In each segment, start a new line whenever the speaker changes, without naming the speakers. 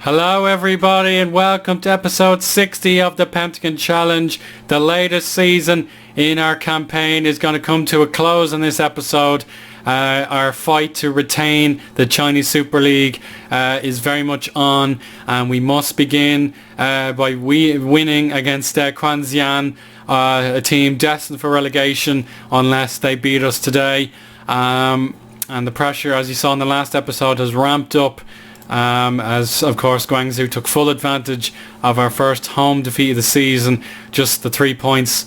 Hello everybody and welcome to episode 60 of the Pentagon Challenge. The latest season in our campaign is going to come to a close in this episode. Our fight to retain the Chinese Super League is very much on, and we must begin by winning against Quanxian, a team destined for relegation unless they beat us today. And the pressure, as you saw in the last episode, has ramped up. As of course Guangzhou took full advantage of our first home defeat of the season. Just the 2 points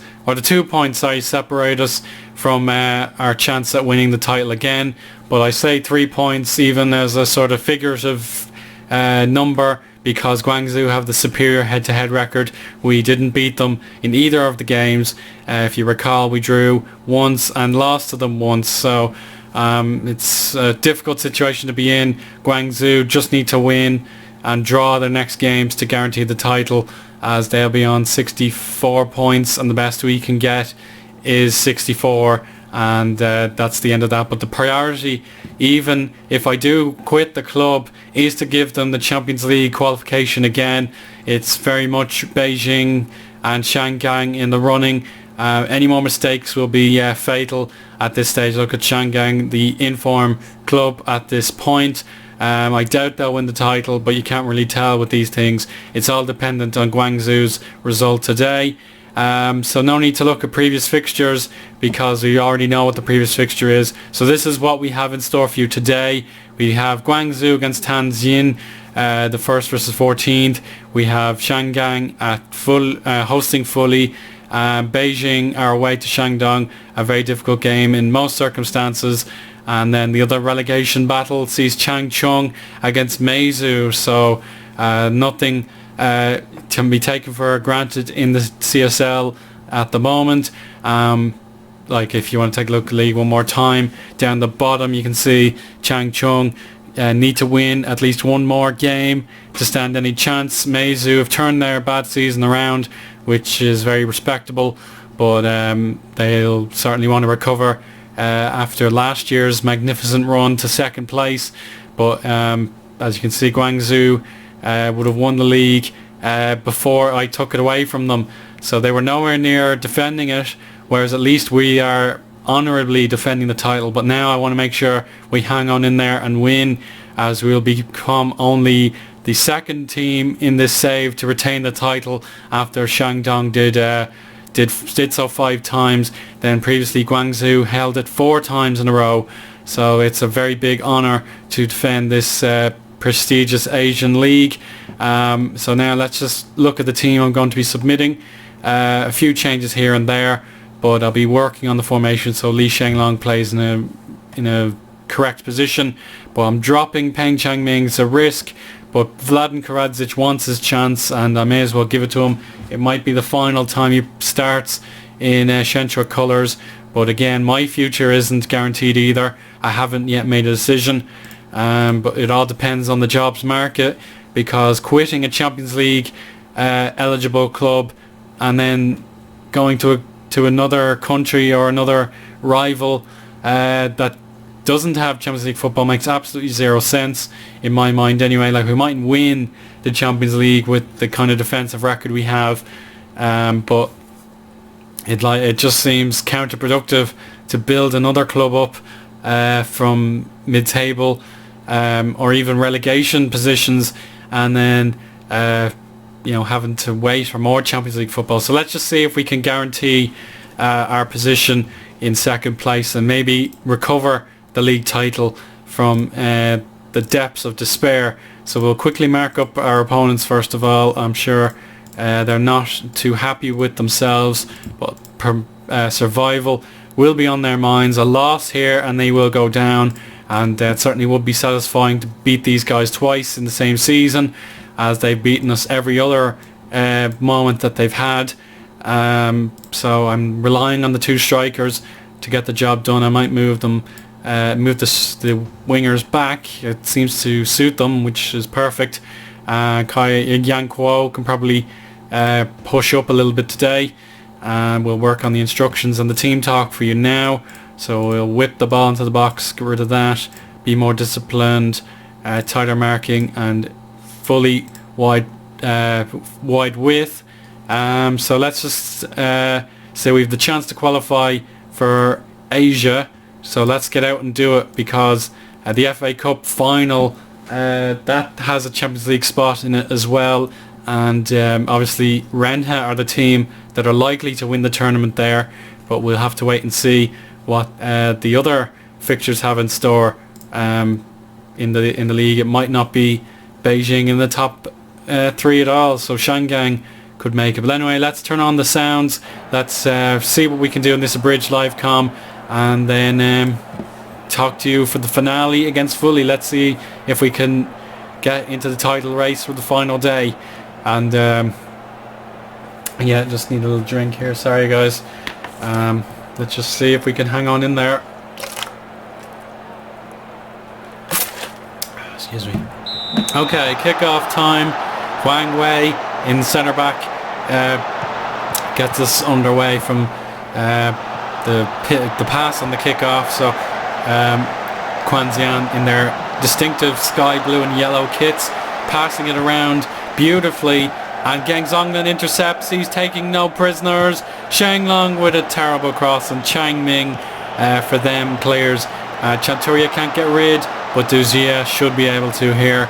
separate us from our chance at winning the title again. But I say 3 points even as a sort of figurative number, because Guangzhou have the superior head-to-head record. We didn't beat them in either of the games. If you recall, we drew once and lost to them once, so it's a difficult situation to be in. Guangzhou just need to win and draw their next games to guarantee the title, as they'll be on 64 points and the best we can get is 64, and that's the end of that. But the priority, even if I do quit the club, is to give them the Champions League qualification again. It's very much Beijing and Shanghai in the running. Any more mistakes will be fatal at this stage. Look at Shanghai, the in-form club at this point. I doubt they'll win the title, but you can't really tell with these things. It's all dependent on Guangzhou's result today. So no need to look at previous fixtures, because we already know what the previous fixture is. So this is what we have in store for you today. We have Guangzhou against Tianjin, the 1st versus 14th. We have Shanghai at hosting fully. Beijing are away to Shandong, a very difficult game in most circumstances. And then the other relegation battle sees Changchun against Meizu. So nothing can be taken for granted in the CSL at the moment. Like if you want to take a look at the league one more time, down the bottom you can see Changchun need to win at least one more game to stand any chance. Meizu have turned their bad season around, which is very respectable, but they'll certainly want to recover after last year's magnificent run to second place. But as you can see, Guangzhou would have won the league before I took it away from them, so they were nowhere near defending it, whereas at least we are honourably defending the title. But now I want to make sure we hang on in there and win, as we'll become only the second team in this save to retain the title, after Shandong did so 5 times. Then previously Guangzhou held it 4 times in a row. So it's a very big honour to defend this prestigious Asian league. So now let's just look at the team I'm going to be submitting. A few changes here and there, but I'll be working on the formation so Li Shenglong plays in a correct position. But I'm dropping Peng Changming. It's a risk, but Vladan Karadzic wants his chance, and I may as well give it to him. It might be the final time he starts in Shenchua colours, but again, my future isn't guaranteed either. I haven't yet made a decision, but it all depends on the jobs market, because quitting a Champions League eligible club and then going to another country or another rival that doesn't have Champions League football makes absolutely zero sense in my mind anyway. Like, we might win the Champions League with the kind of defensive record we have, but it just seems counterproductive to build another club up from mid-table or even relegation positions, and then having to wait for more Champions League football. So let's just see if we can guarantee our position in second place and maybe recover the league title from the depths of despair. So we'll quickly mark up our opponents first of all. I'm sure they're not too happy with themselves, but survival will be on their minds. A loss here and they will go down, and it certainly would be satisfying to beat these guys twice in the same season, as they've beaten us every other moment that they've had. So I'm relying on the 2 strikers to get the job done. I might move the wingers back. It seems to suit them, which is perfect. Kai Yang Kuo can probably push up a little bit today. We'll work on the instructions and the team talk for you now. So we'll whip the ball into the box, get rid of that, be more disciplined, tighter marking, and fully wide width. So let's just say we have the chance to qualify for Asia. So let's get out and do it, because the FA Cup final, that has a Champions League spot in it as well. And obviously Renha are the team that are likely to win the tournament there, but we'll have to wait and see what the other fixtures have in store in the league. It might not be Beijing in the top 3 at all, so Shangang could make it. But anyway, let's turn on the sounds. Let's see what we can do in this abridged live comm, and then talk to you for the finale against Fully. Let's see if we can get into the title race for the final day. And yeah, just need a little drink here, sorry guys. Let's just see if we can hang on in there. Excuse me. Okay, kickoff time. Wang Wei in centre back gets us underway from the pass on the kickoff. So Quanzian in their distinctive sky blue and yellow kits, passing it around beautifully, and Geng Zhongnan intercepts. He's taking no prisoners. Shanglong with a terrible cross, and Chang Ming for them clears. Chanturia can't get rid, but Duzia should be able to here.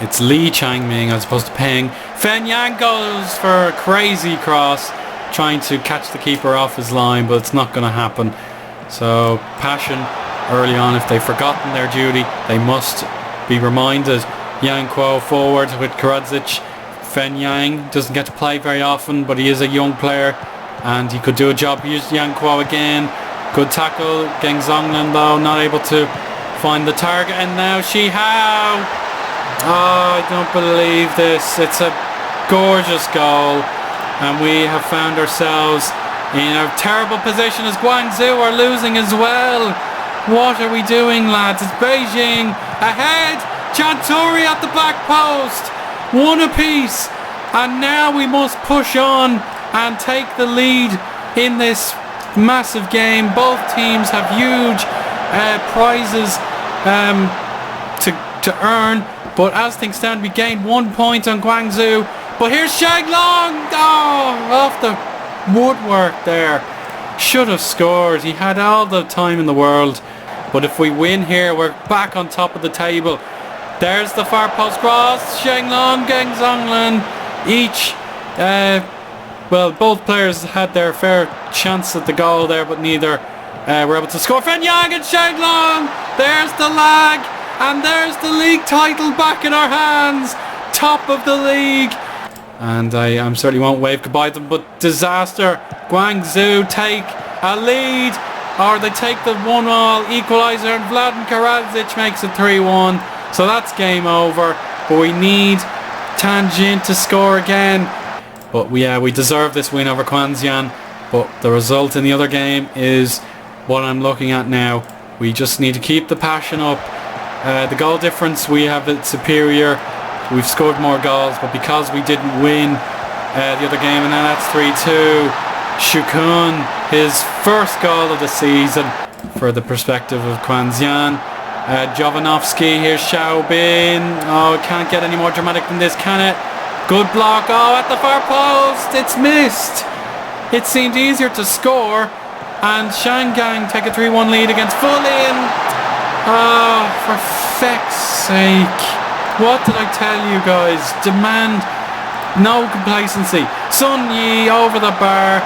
It's Li Changming as opposed to Peng. Fen Yang goes for a crazy cross, trying to catch the keeper off his line, but it's not going to happen. So Passion early on, if they've forgotten their duty, they must be reminded. Yang Kuo forward with Karadzic. Fen Yang doesn't get to play very often, but he is a young player and he could do a job. Here's Yang Kuo again. Good tackle. Geng Zhongnan though not able to find the target, and now Shi Hao. Oh, I don't believe this. It's a gorgeous goal, and we have found ourselves in a terrible position as Guangzhou are losing as well. What are we doing, lads? It's Beijing ahead. Chanturi at the back post. One apiece, and now we must push on and take the lead in this massive game. Both teams have huge prizes to earn, but as things stand, we gained 1 point on Guangzhou. But here's Shanglong. Oh, off the woodwork there. Should have scored. He had all the time in the world. But if we win here, we're back on top of the table. There's the far post cross. Shanglong, Geng Zhongnan, each. Well, both players had their fair chance at the goal there, but neither were able to score. Fen Yang and Shanglong. There's the lag. And there's the league title back in our hands. Top of the league. And I certainly won't wave goodbye to them, but disaster. Guangzhou take a lead, or they take the 1-1 equaliser, and Vladan Karadzic makes it 3-1. So that's game over. But we need Tianjin to score again. But we deserve this win over Quanzian. But the result in the other game is what I'm looking at now. We just need to keep the passion up. The goal difference, we have it superior. We've scored more goals, but because we didn't win the other game, and now that's 3-2. Shukun, his first goal of the season for the perspective of Quanzian. Jovanovski, here's Xiaobin. Oh, it can't get any more dramatic than this, can it? Good block. Oh, at the far post. It's missed. It seemed easier to score, and Shangang take a 3-1 lead against Fully. And oh, for feck's sake. What did I tell you guys? Demand no complacency. Sun Yi over the bar.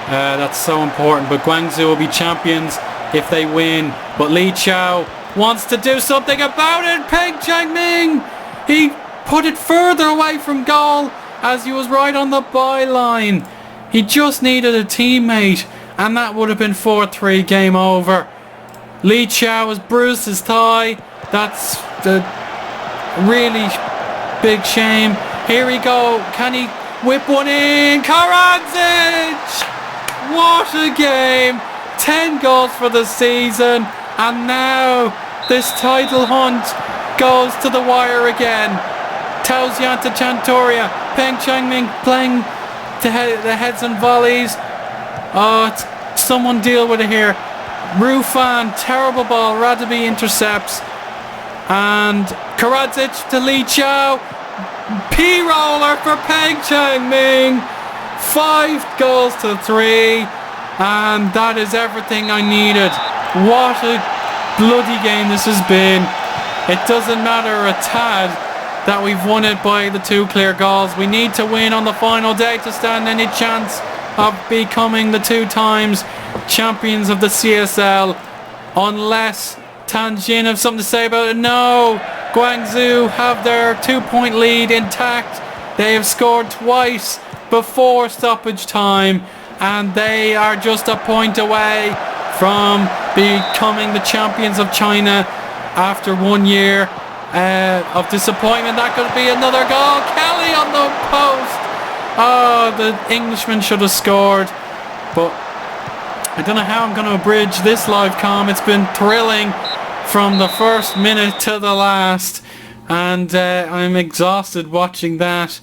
That's so important. But Guangzhou will be champions if they win. But Li Chao wants to do something about it. Peng Changming. He put it further away from goal as he was right on the byline. He just needed a teammate, and that would have been 4-3, game over. Li Chao has bruised his thigh. That's a really big shame. Here we go. Can he whip one in? Karadzic! What a game. 10 goals for the season. And now this title hunt goes to the wire again. Tao Xian to Chantoria. Peng Changming playing the heads and volleys. Oh, someone deal with it here. Rufan, terrible ball. Radaby intercepts. And Karadzic to Li Chao. P-roller for Peng Chang-ming. 5 goals to 3. And that is everything I needed. What a bloody game this has been. It doesn't matter a tad that we've won it by the 2 clear goals. We need to win on the final day to stand any chance of becoming the 2 times champions of the CSL. Unless Tianjin have something to say about it. No, Guangzhou have their 2-point lead intact. They have scored twice before stoppage time, and they are just a point away from becoming the champions of China after 1 year of disappointment. That could be another goal. Kelly on the post. Oh, the Englishman should have scored, but I don't know how I'm going to abridge this live comm. It's been thrilling from the first minute to the last, and I'm exhausted watching that.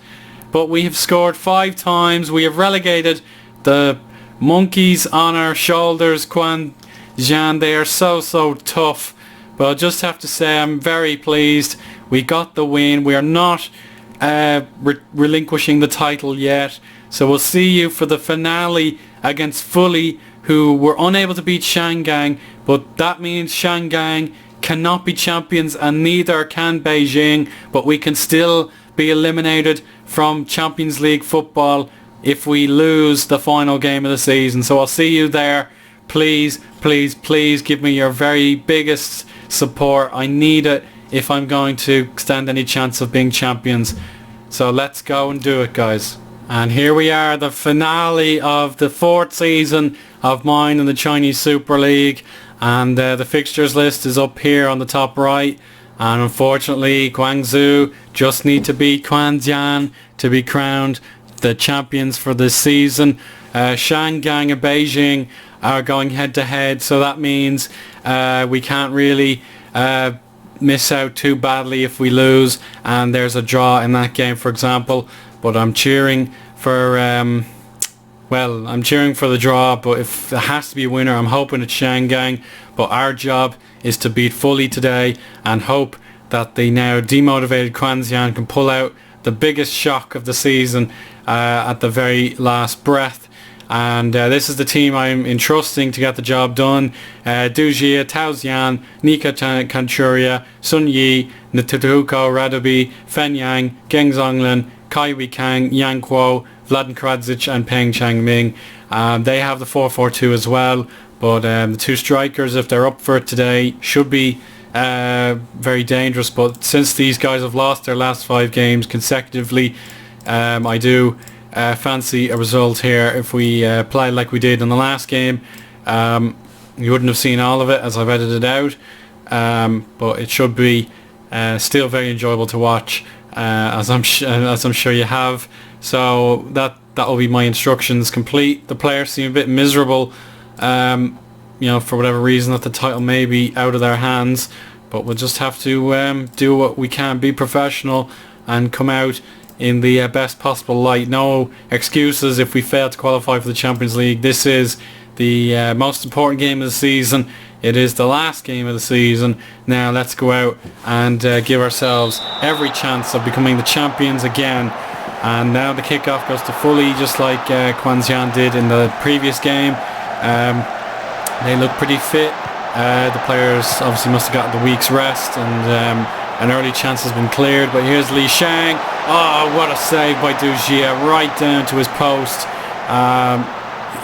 But we have scored 5 times. We have relegated the monkeys on our shoulders, Quan Zhan. They are so tough. But I'll just have to say I'm very pleased. We got the win. We are not relinquishing the title yet. So we'll see you for the finale against Fully, who were unable to beat Shangang. But that means Shangang cannot be champions, and neither can Beijing. But we can still be eliminated from Champions League football if we lose the final game of the season. So I'll see you there. Please give me your very biggest support. I need it if I'm going to stand any chance of being champions. So let's go and do it, guys. And here we are, the finale of the 4th season of mine in the Chinese Super League. And the fixtures list is up here on the top right. And unfortunately, Guangzhou just need to beat Quanjian to be crowned the champions for this season. Shangang and Beijing are going head to head, so that means we can't really miss out too badly if we lose and there's a draw in that game, for example. But I'm cheering for I'm cheering for the draw, but if it has to be a winner, I'm hoping it's Shangang. But our job is to beat Fully today and hope that the now demotivated Quanjian can pull out the biggest shock of the season at the very last breath. And this is the team I'm entrusting to get the job done. Du Jia, Tao Xian, Nika Kanchuria, Sun Yi, Natutuko Radobi, Fen Yang, Geng Zonglin, Kai Wei Kang, Yang Kuo, Vladan Karadzic and Peng Chang-ming. They have the 4-4-2 as well, but the 2 strikers, if they're up for it today, should be very dangerous. But since these guys have lost their last 5 games consecutively, I do fancy a result here. If we play like we did in the last game, you wouldn't have seen all of it as I've edited out, but it should be still very enjoyable to watch, as I'm sure you have. So that will be my instructions complete. The players seem a bit miserable, for whatever reason, that the title may be out of their hands, but we'll just have to do what we can, be professional and come out in the best possible light. No excuses if we fail to qualify for the Champions League. This is the most important game of the season. It is the last game of the season. Now let's go out and give ourselves every chance of becoming the champions again. And now the kickoff goes to Fully, just like Quanjian did in the previous game. They look pretty fit. The players obviously must have gotten the week's rest, and an early chance has been cleared. But here's Li Shang. Oh, what a save by Du Jia, right down to his post.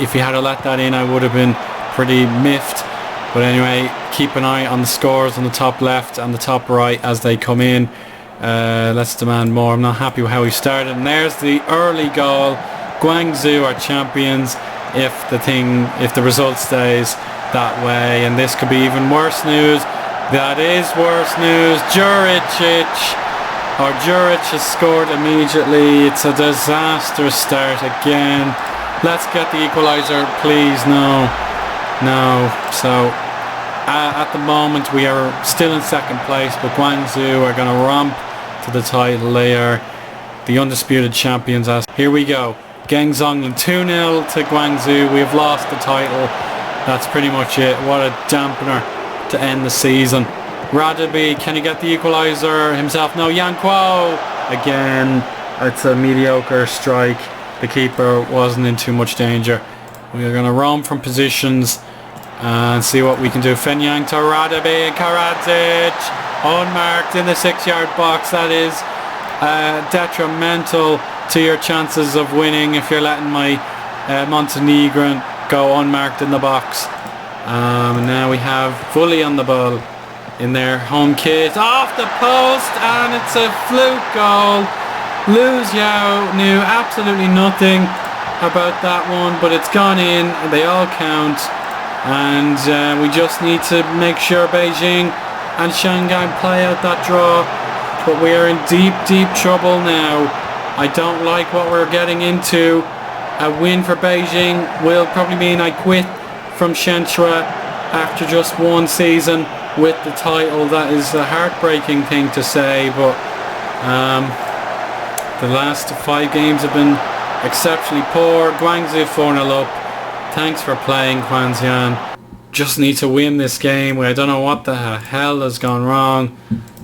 If he had let that in, I would have been pretty miffed. But anyway, keep an eye on the scores on the top left and the top right as they come in. Let's demand more. I'm not happy with how we started. And there's the early goal. Guangzhou are champions if the result stays that way. And this could be even worse news. That is worse news. Juric has scored immediately. It's a disastrous start again. Let's get the equaliser, please. No. So at the moment we are still in second place, but Guangzhou are going to romp to the title. They are the undisputed champions. Here we go. Geng Zonglin 2-0 to Guangzhou. We have lost the title. That's pretty much it. What a dampener to end the season. Radaby, can he get the equaliser himself? No, Yanquo again. It's a mediocre strike. The keeper wasn't in too much danger. We are going to roam from positions and see what we can do. Fenyang to Radaby and Karadzic unmarked in the 6-yard box. That is detrimental to your chances of winning if you're letting my Montenegrin go unmarked in the box. Now we have Fully on the ball in their home kit, off the post, and it's a fluke goal. Lu Xiao knew absolutely nothing about that one, but it's gone in. They all count, and we just need to make sure Beijing and Shanghai play out that draw. But we are in deep trouble now. I don't like what we're getting into. A win for Beijing will probably mean I quit from Shenzhou after just one season with the title. That is a heartbreaking thing to say, but the last 5 games have been exceptionally poor. Guangzhou 4-0 up. Thanks for playing, Quanxian. Just need to win this game. I don't know what the hell has gone wrong,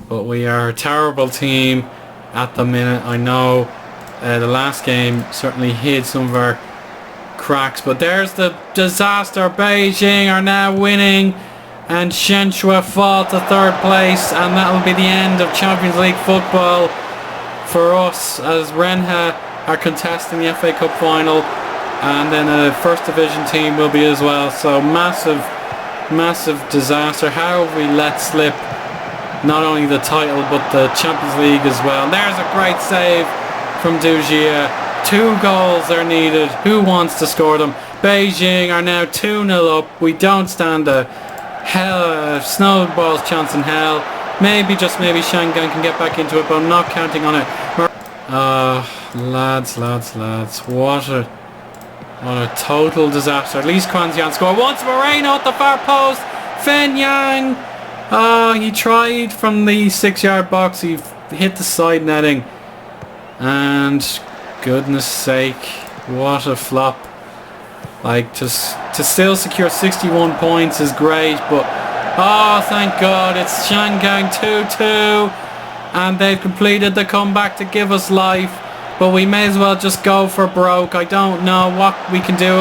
but we are a terrible team at the minute. I know the last game certainly hid some of our cracks, but there's the disaster. Beijing are now winning, and Shenzhou fall to 3rd place, and that will be the end of Champions League football for us, as Renha are contesting the FA Cup final, and then a First Division team will be as well. So massive disaster. How have we let slip not only the title but the Champions League as well? And there's a great save from Dujia. 2 goals are needed. Who wants to score them? Beijing are now 2-0 up. We don't stand a snowball's chance in hell. Maybe, just maybe, Shanghai can get back into it, but I'm not counting on it. Lads. What a total disaster. At least Quanxian scored once. Moreno at the far post. Fenyang. He tried from the 6-yard box. He hit the side netting. And goodness sake, what a flop. Like, to still secure 61 points is great, but oh, thank God, it's Shanghai 2-2, and they've completed the comeback to give us life, but we may as well just go for broke. I don't know what we can do,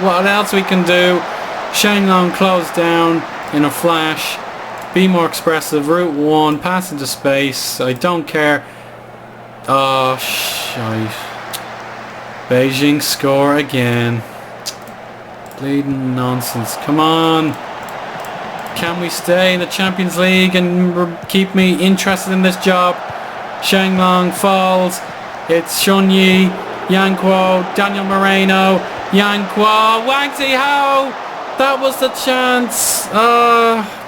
what else we can do. Shenglong closed down in a flash. Be more expressive. Route 1, pass into space. I don't care. Oh, shite. Beijing score again. Bleeding nonsense. Come on. Can we stay in the Champions League and keep me interested in this job? Shenglong falls. It's Shunyi, Yanquo, Daniel Moreno, Yanquo, Wang Zihao. That was the chance.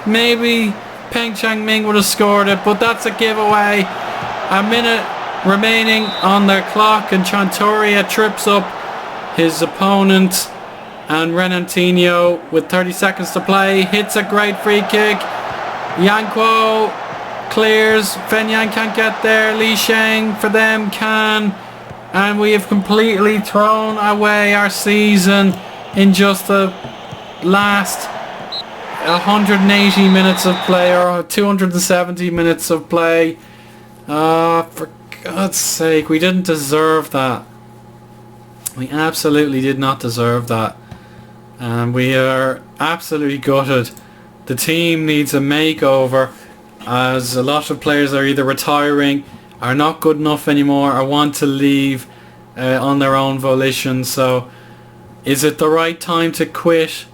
Maybe Peng Changming would have scored it, but that's a giveaway. A minute remaining on their clock, and Chantoria trips up his opponent, and Renantinho with 30 seconds to play hits a great free kick. Yanquo clears. Fenyang can't get there. Li Sheng for them can, and we have completely thrown away our season in just the last 180 minutes of play, or 270 minutes of play. For God's sake, we didn't deserve that. We absolutely did not deserve that. And we are absolutely gutted. The team needs a makeover, as a lot of players are either retiring, are not good enough anymore, or want to leave on their own volition. So is it the right time to quit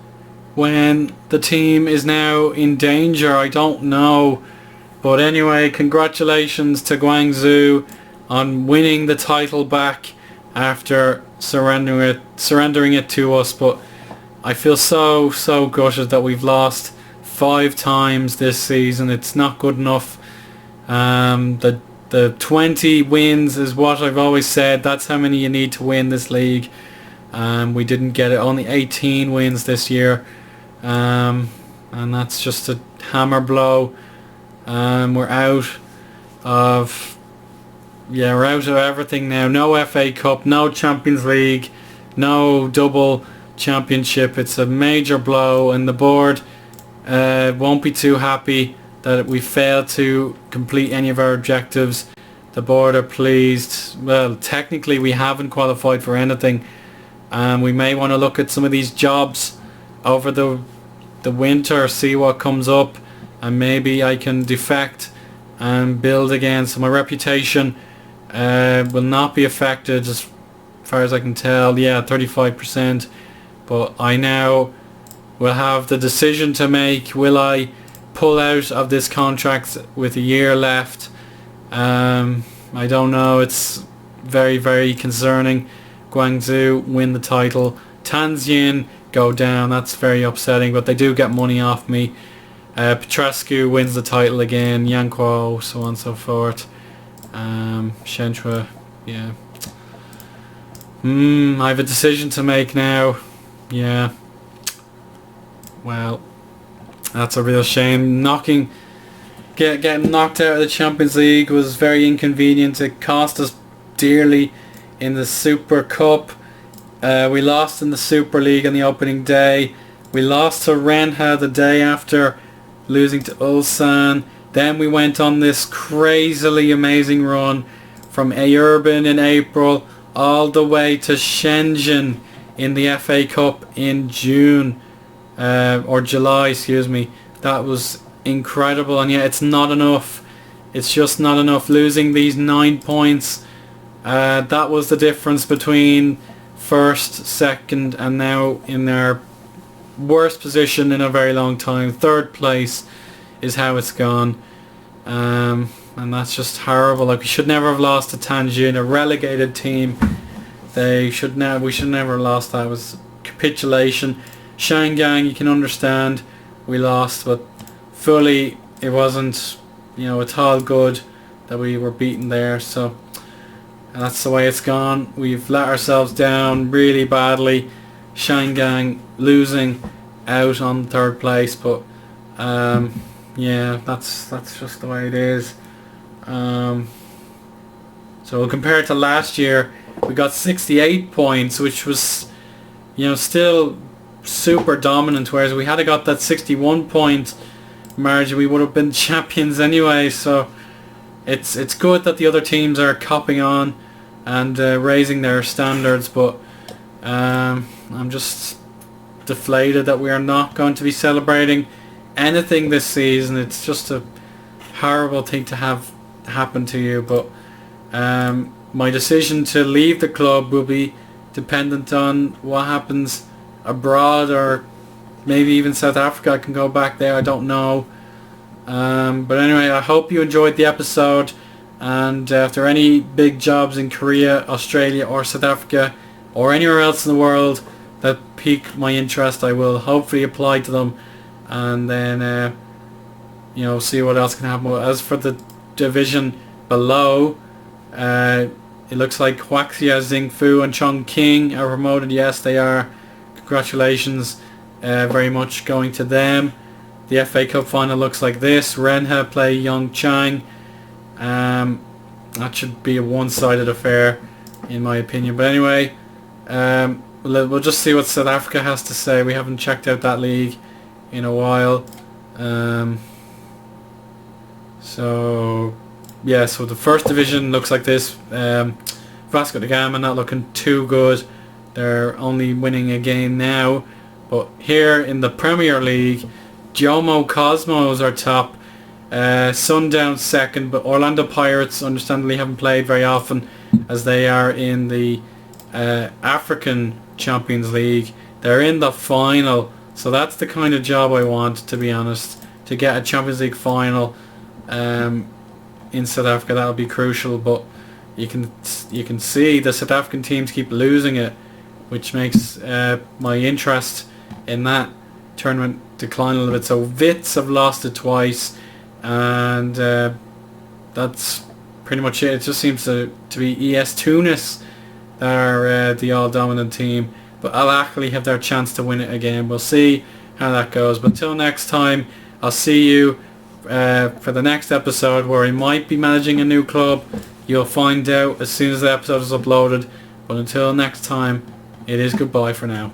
when the team is now in danger? I don't know. But anyway, congratulations to Guangzhou on winning the title back after surrendering it to us. But I feel so gutted that we've lost 5 times this season. It's not good enough. The 20 wins is what I've always said. That's how many you need to win this league. We didn't get it. Only 18 wins this year. And that's just a hammer blow. We're out of everything now. No FA Cup, no Champions League, no double championship. It's a major blow, and the board won't be too happy that we failed to complete any of our objectives. The board are pleased. Well, technically we haven't qualified for anything. We may want to look at some of these jobs over the winter, see what comes up, and maybe I can defect and build again. So my reputation will not be affected as far as I can tell. Yeah, 35%. But I now will have the decision to make. Will I pull out of this contract with a year left? I don't know. It's very, very concerning. Guangzhou win the title. Tianjin go down. That's very upsetting, but they do get money off me. Petrescu wins the title again. Yankuo, so on and so forth. Shenhua, yeah. I have a decision to make now. Yeah. Well, that's a real shame. Getting knocked out of the Champions League was very inconvenient. It cost us dearly in the Super Cup. We lost in the Super League on the opening day. We lost to Renha the day after losing to Ulsan. Then we went on this crazily amazing run from Ayurban in April all the way to Shenzhen in the FA Cup in June. Or July, excuse me. That was incredible, and yet it's not enough. It's just not enough. Losing these 9 points, that was the difference between first, second, and now in their worst position in a very long time. Third place is how it's gone, and that's just horrible. Like, we should never have lost to Tianjin, a relegated team. We should never have lost that. It was capitulation. Shangang, you can understand we lost, but fully it wasn't, it's all good that we were beaten there. So that's the way it's gone. We've let ourselves down really badly. Shangang losing out on third place, but yeah, that's just the way it is. So compared to last year, we got 68 points, which was, still super dominant, whereas we had got that 61 point margin, we would have been champions anyway. So it's good that the other teams are copying on and raising their standards, but I'm just deflated that we are not going to be celebrating anything this season. It's just a horrible thing to have happen to you, but my decision to leave the club will be dependent on what happens abroad, or maybe even South Africa. I can go back there, I don't know. But anyway, I hope you enjoyed the episode, and if there are any big jobs in Korea, Australia or South Africa or anywhere else in the world that pique my interest, I will hopefully apply to them, and then see what else can happen. As for the division below, it looks like Huaxia, Xingfu and Chongqing are promoted. Yes, they are. Congratulations very much going to them. The FA Cup final looks like this. Renha play Yongchang. That should be a one-sided affair in my opinion. But anyway, we'll just see what South Africa has to say. We haven't checked out that league in a while. So yeah, so the first division looks like this. Vasco da Gama not looking too good. They're only winning a game now. But here in the Premier League, Jomo Cosmos are top. Sundown second, but Orlando Pirates understandably haven't played very often as they are in the African Champions League. They're in the final, so that's the kind of job I want, to be honest, to get a Champions League final in South Africa. That would be crucial, but you can see the South African teams keep losing it, which makes my interest in that tournament decline a little bit. So Wits have lost it twice, and that's pretty much it. It just seems to be ES Tunis that are the all-dominant team, but Al Ahly have their chance to win it again. We'll see how that goes, but till next time, I'll see you for the next episode, where I might be managing a new club. You'll find out as soon as the episode is uploaded, but until next time, it is goodbye for now.